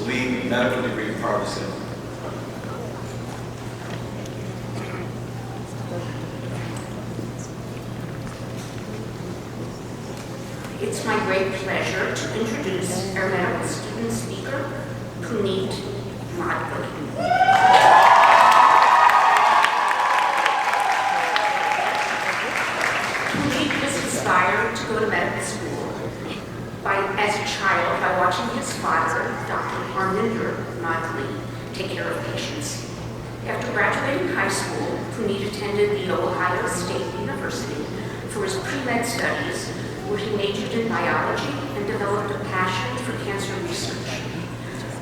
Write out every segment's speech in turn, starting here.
lead medical degree part of the ceremony. It's my great pleasure to introduce our medical student speaker, Puneet Madhuri. Puneet was inspired to go to medical school as a child by watching his father, Dr. Harminder Madhuri, take care of patients. After graduating high school, Puneet attended The Ohio State University for his pre-med studies, where he majored in biology and developed a passion for cancer research.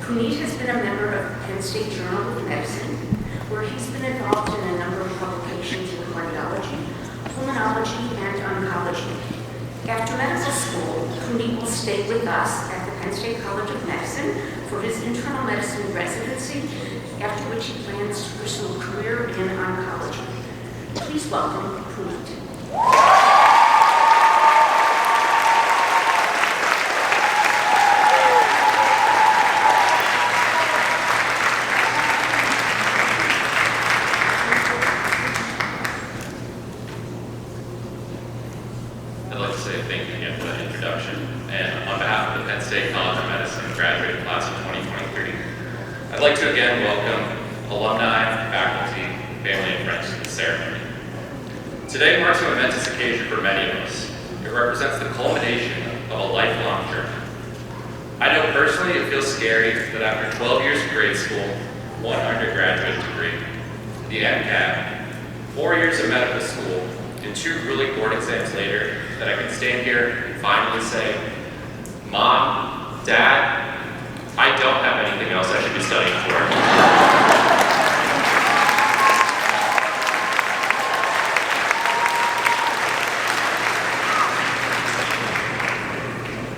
Puneet has been a member of the Penn State Journal of Medicine, where he's been involved in a number of publications in cardiology, pulmonology, and oncology. After medical school, Puneet will stay with us at the Penn State College of Medicine for his internal medicine residency, after which he plans to pursue a career in oncology. Please welcome Puneet. I'd like to say thank you again for that introduction. And on behalf of the Penn State College of Medicine graduating class of 2023, I'd like to again welcome alumni, faculty, family, and friends to the ceremony. Today marks a momentous occasion for many of us. It represents the culmination of a lifelong journey. I know personally it feels scary that after 12 years of grade school, 1 undergraduate degree, the MCAT, 4 years of medical school, and 2 grueling board exams later, that I can stand here and finally say, Mom, Dad, I don't have anything else I should be studying for.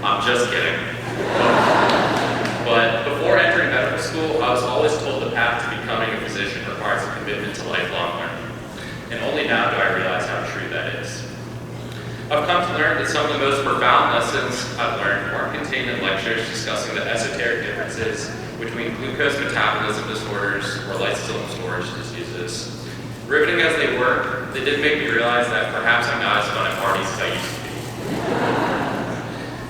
I'm just kidding. But before entering medical school, I was always told the path to becoming a physician requires a commitment to lifelong learning. And only now do I realize how true that is. I've come to learn that some of the most profound lessons I've learned aren't contained in lectures discussing the esoteric differences between glucose metabolism disorders or lysosomal storage diseases. Riveting as they were, they did make me realize that perhaps I'm not as fun at parties as I used to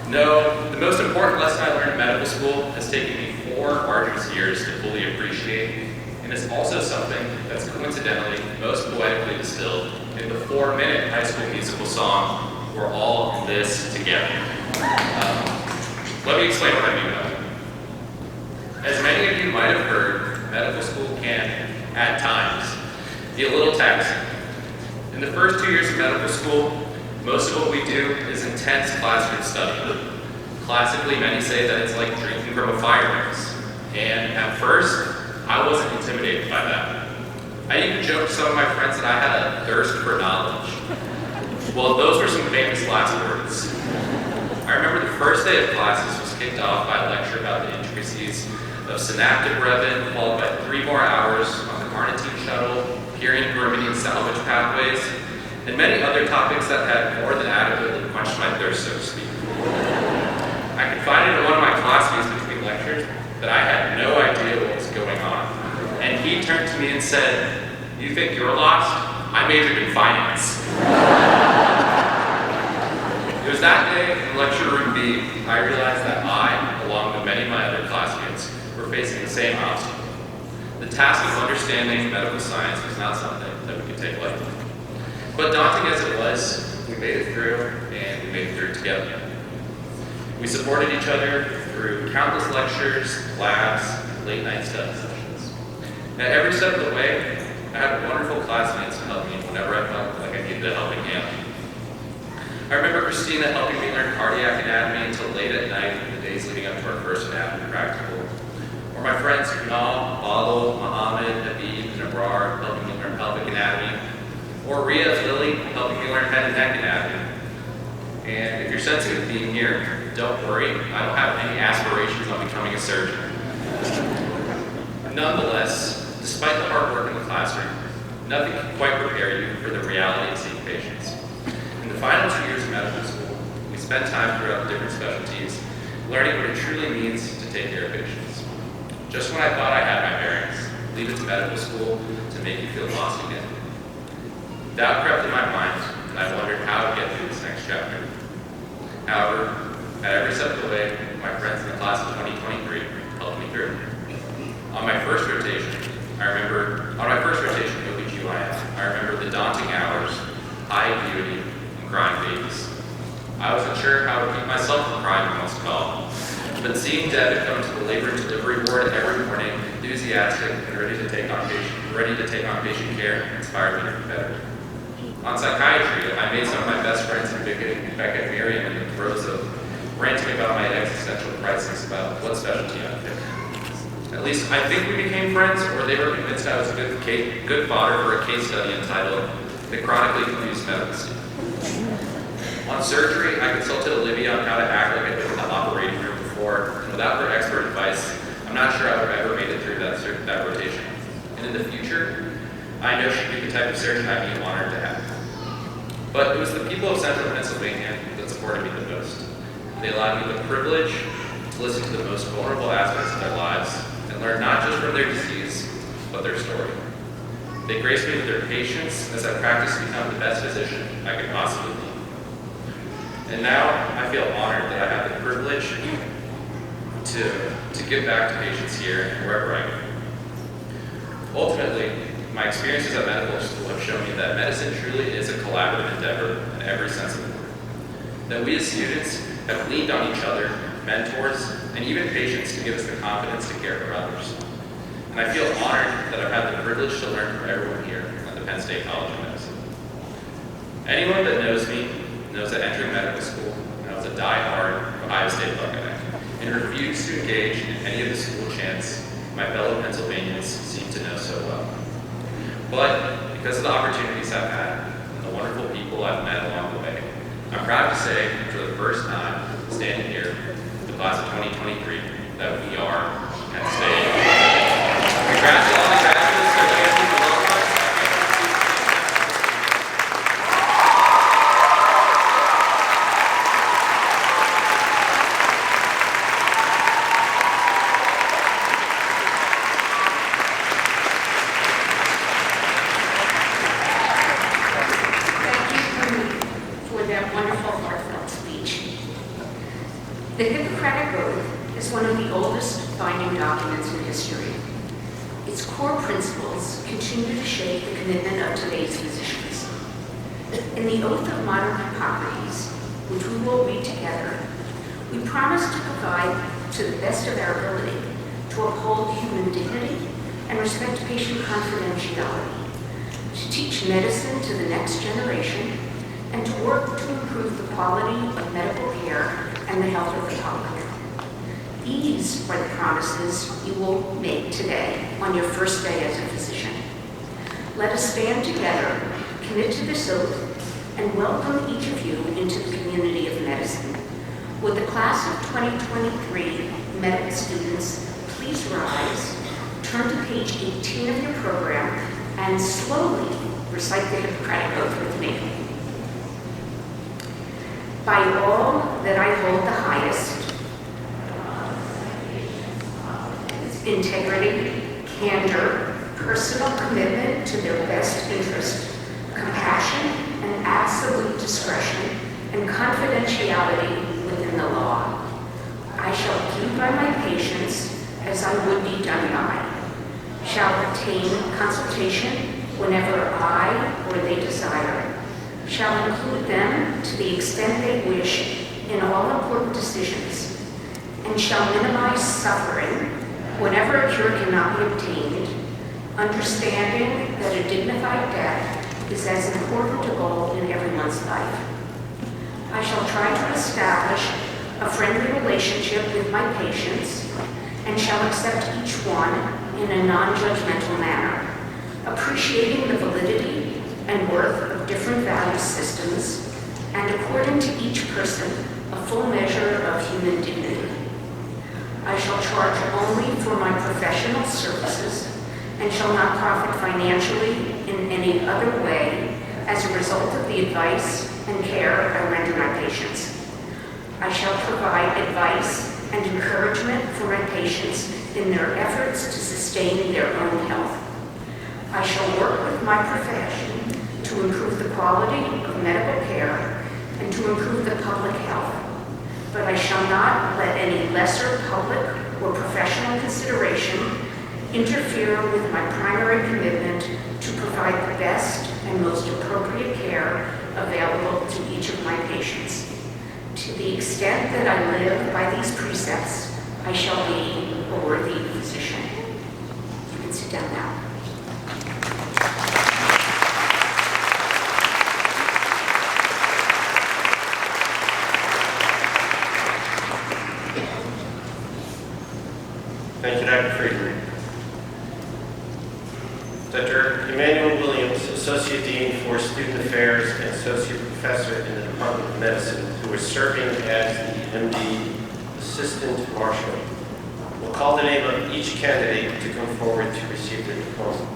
be. No, the most important lesson I learned in medical school has taken me 4 arduous years to fully appreciate, and it's also something that's coincidentally most poetically distilled in the 4-minute High School Musical song, We're All in This Together. Let me explain what I mean by that. As many of you might have heard, medical school can, at times, be a little taxing. In the first 2 years of medical school, most of what we do is intense classroom study. Classically, many say that it's like drinking from a fire hose. And at first, I wasn't intimidated by that. I even joked to some of my friends that I had a thirst for knowledge. Well, those were some famous last words. I remember the first day of classes was kicked off by a lecture about the intricacies of synaptic brevin, followed by 3 more hours on the Carnitine shuttle, Purian Pyrimidine salvage pathways, and many other topics that had more than adequately quenched my thirst, so to speak. I confided in one of my classmates between lectures that I had no idea what was going on. And he turned to me and said, "You think you're lost? I majored in finance." It was that day in lecture room B, I realized that I, along with many of my other classmates, were facing the same obstacle. The task of understanding medical science was not something that we could take lightly. But daunting as it was, we made it through, and we made it through together. We supported each other through countless lectures, labs, late night study sessions. At every step of the way, I had wonderful classmates to help me whenever I felt like I needed a helping hand. I remember Christina helping me learn cardiac anatomy until late at night in the days leading up to our first anatomy practical. Or my friends Kunal, Balo, Mohammed, Habib, and Abrar helping me learn pelvic anatomy. Or Ria and Lily helping me learn head and neck anatomy. And if you're sensing the theme here, don't worry, I don't have any aspirations on becoming a surgeon. Nonetheless, despite the hard work in the classroom, nothing can quite prepare you for the reality of seeing patients. In the final 2 years of medical school, we spent time throughout the different specialties, learning what it truly means to take care of patients. Just when I thought I had my bearings, leave it to medical school to make you feel lost again. Doubt crept in my mind, and I wondered how I'd get through this next chapter. However, at every step of the way, my friends in the class of 2023 helped me through. On my first rotation, OBGYN, I remember the daunting hours, high acuity, and crying babies. I wasn't sure how to keep myself from crying when I was called, but seeing Deb come to the labor and delivery ward every morning, enthusiastic and ready to take on patient care, inspired me to be better. On psychiatry, I made some of my best friends in Beckett, Miriam, and Rosa, ranting about my existential crisis about what specialty I'd pick. At least I think we became friends, or they were convinced I was a good fodder for a case study entitled The Chronically Confused Medical Student. On surgery, I consulted Olivia on how to act like I did in the operating room before, and without her expert advice, I'm not sure I would have ever made it through that rotation. And in the future, I know she'd be the type of surgeon I'd be honored to have. But it was the people of Central Pennsylvania that supported me the most. They allowed me the privilege to listen to the most vulnerable aspects of their lives and learn not just from their disease, but their story. They graced me with their patience as I practiced to become the best physician I could possibly be. And now I feel honored that I have the privilege to give back to patients here and wherever I go. Ultimately, my experiences at medical school have shown me that medicine truly is a collaborative endeavor in every sense of the word. That we as students have leaned on each other, mentors, and even patients to give us the confidence to care for others. And I feel honored that I've had the privilege to learn from everyone here at the Penn State College of Medicine. Anyone that knows me knows that entering medical school, I was a die-hard Ohio State Buckeye and refused to engage in any of the school chants my fellow Pennsylvanians seem to know so well. But because of the opportunities I've had and the wonderful people I've met along the way, I'm proud to say for the first time standing here, the class of 2023, that we are Penn State. Congrats to all the graduates that are here to welcome us. The Hippocratic Oath is one of the oldest binding documents in history. Its core principles continue to shape the commitment of today's physicians. In the Oath of Modern Hippocrates, which we will read together, we promise to provide, to the best of our ability, to uphold human dignity and respect patient confidentiality, to teach medicine to the next generation, and to work to improve the quality of medical care and the health of the public. These are the promises you will make today on your first day as a physician. Let us stand together, commit to this oath, and welcome each of you into the community of medicine. Would the class of 2023 medical students please rise, turn to page 18 of your program, and slowly recite the Hippocratic Oath with me. By all that I hold the highest, integrity, candor, personal commitment to their best interest, compassion and absolute discretion, and confidentiality within the law. I shall do by my patients as I would be done by, shall obtain consultation whenever I or they desire, shall include them to the extent they wish in all important decisions, and shall minimize suffering whenever a cure cannot be obtained, understanding that a dignified death is as important a goal in everyone's life. I shall try to establish a friendly relationship with my patients and shall accept each one in a non-judgmental manner, appreciating the validity and worth of different value systems, and according to each person, a full measure of human dignity. I shall charge only for my professional services and shall not profit financially in any other way as a result of the advice and care I render my patients. I shall provide advice and encouragement for my patients in their efforts to sustain their own health. I shall work with my profession to improve the quality of medical care and to improve the public health. But I shall not let any lesser public or professional consideration interfere with my primary commitment to provide the best and most appropriate care available to each of my patients. To the extent that I live by these precepts, I shall be a worthy physician. You can sit down now. Thank you, Dr. Friedman. Dr. Emmanuel Williams, Associate Dean for Student Affairs and Associate Professor in the Department of Medicine, who is serving as the MD Assistant Marshal, will call the name of each candidate to come forward to receive their diploma.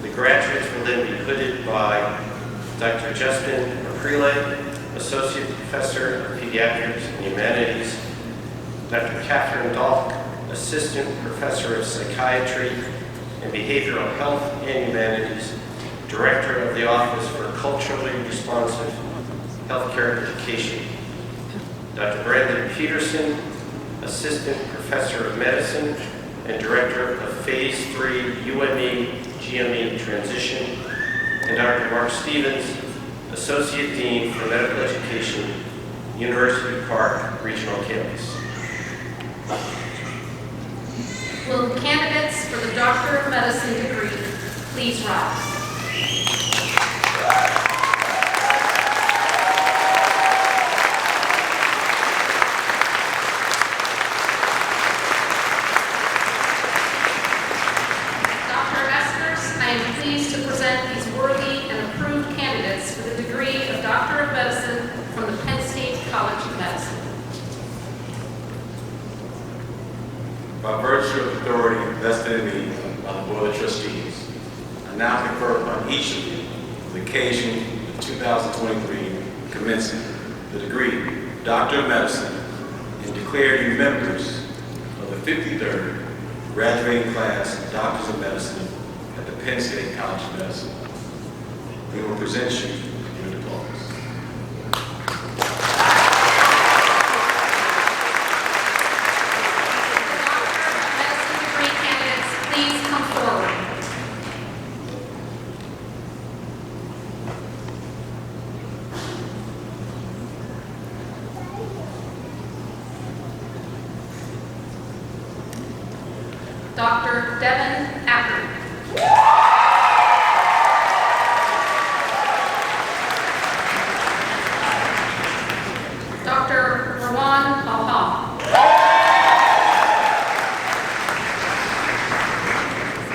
The graduates will then be hooded by Dr. Justin Aprile, Associate Professor of Pediatrics and Humanities, Dr. Catherine Dahlk, Assistant Professor of Psychiatry and Behavioral Health and Humanities, Director of the Office for Culturally Responsive Healthcare Education, Dr. Brandon Peterson, Assistant Professor of Medicine and Director of Phase 3 UME-GME Transition, and Dr. Mark Stevens, Associate Dean for Medical Education, University Park Regional Campus. Will the candidates for the Doctor of Medicine degree please rise? Dr. Eskers, I am pleased to present these worthy and approved candidates for the degree of Doctor of Medicine from the Penn State College of Medicine. By virtue of authority vested in me by the Board of Trustees, I now confer upon each of you, on the occasion of 2023 commencement, the degree Doctor of Medicine, and declare you members of the 53rd graduating class of Doctors of Medicine at the Penn State College of Medicine. We will present you your diplomas. Dr. Devin Acker. Dr. Rawan Alha.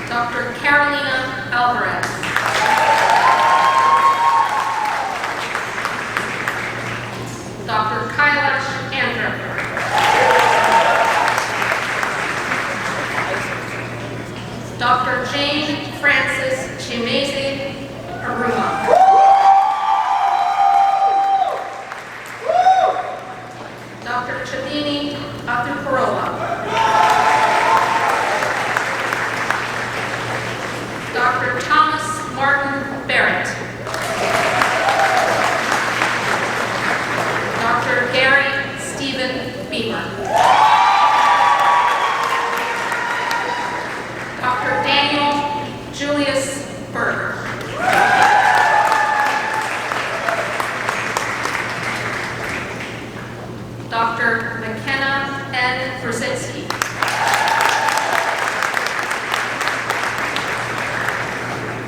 Dr. Carolina Alvarez. Dr. Kailash Andhra. Dr. Jane Frances Chimeze Aruma. Dr. Chavini Athuparola. Dr. Thomas Martin Barrett. Dr. Gary Stephen Beamer. Dr. Daniel Julius Berger. Dr. McKenna N. Brzezinski.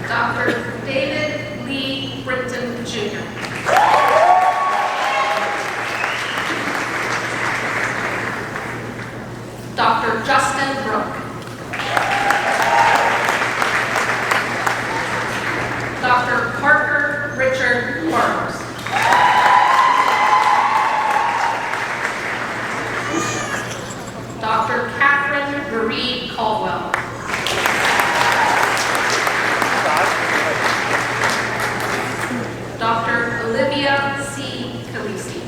Dr. David Lee Brinton Jr. Dr. Justin Brooke. Dr. Parker Richard Barnes. Dr. Catherine Marie Caldwell. Dr. Olivia C. Calisi.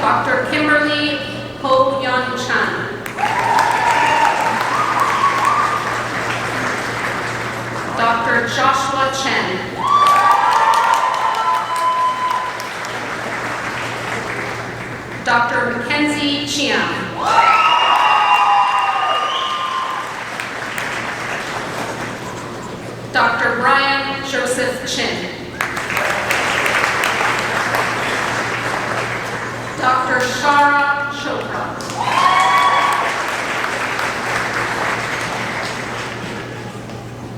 Dr. Kimberly Ho Yun Chan. Dr. Joshua Chen. Dr. Mackenzie Chiang. Dr. Brian Joseph Chin. Dr. Shara Chopra.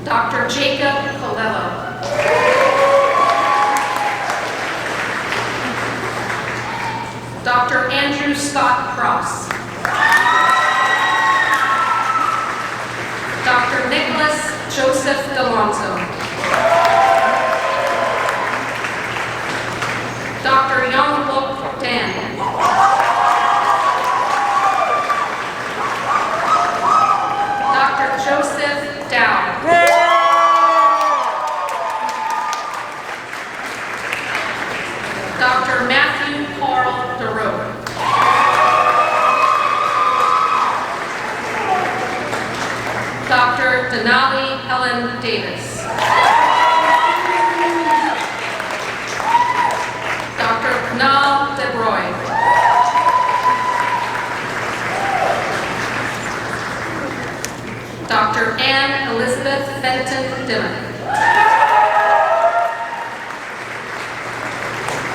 Dr. Jacob Colello. Dr. Andrew Scott Cross. Dr. Nicholas Joseph D'Alonzo. Dr. Youngbok Dan. Dr. Joseph Dow. Dr. Matthew Carl DeRoe. Dr. Denali Helen Davis. Dr. Kunal DeBroy. Dr. Anne Elizabeth Fenton Dillon.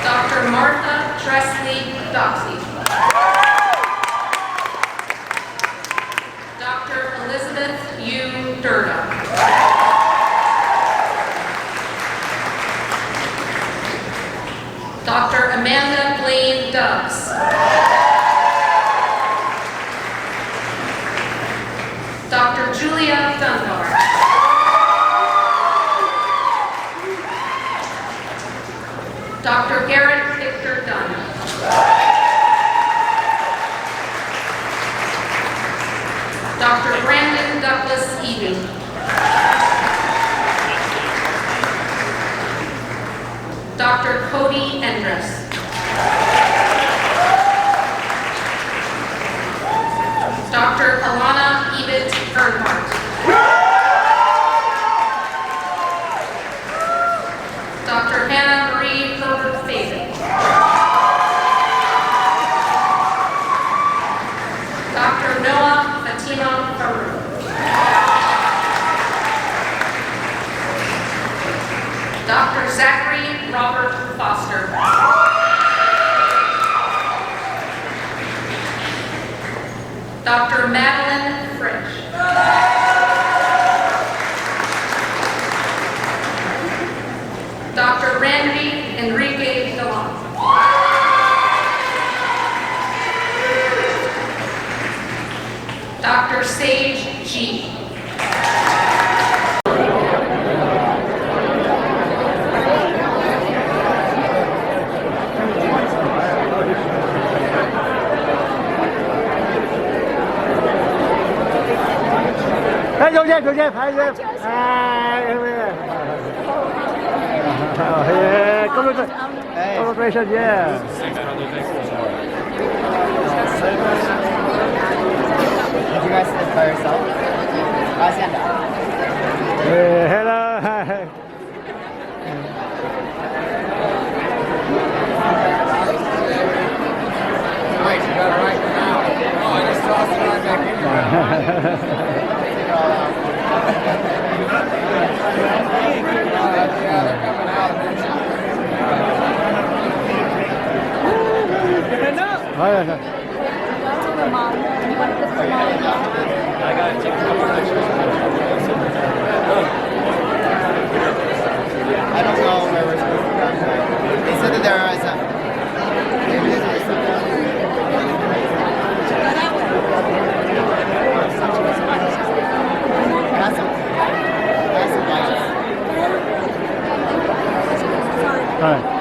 Dr. Martha Tresley Doxey. Dr. Elizabeth U. Durda. Dr. Amanda Blaine Dubs. Dr. Julia Dunbar. Dr. Garrett Victor Dunn. Dr. Brandon Douglas Eden. Dr. Cody Endress. Dr. Alana Ebit Earnhardt. Dr. Hannah Marie Herbert Fagan. Dr. Noah Fatima Farouk. Dr. Zachary Robert Foster. Dr. Madeline French. Dr. Randy Enrique Gallant. Dr. Sage G.哎，中间排一个，哎，哎，congratulations, yeah. Did you guys sit by yourself? Stand up. Hello. Right, you got it right now. Oh, I just tossed it right back in there. Yeah, they're coming out eventually. I gotta take a couple pictures. I don't know where we're supposed to go. They said that there was a... Maybe this is That's some lights. All right.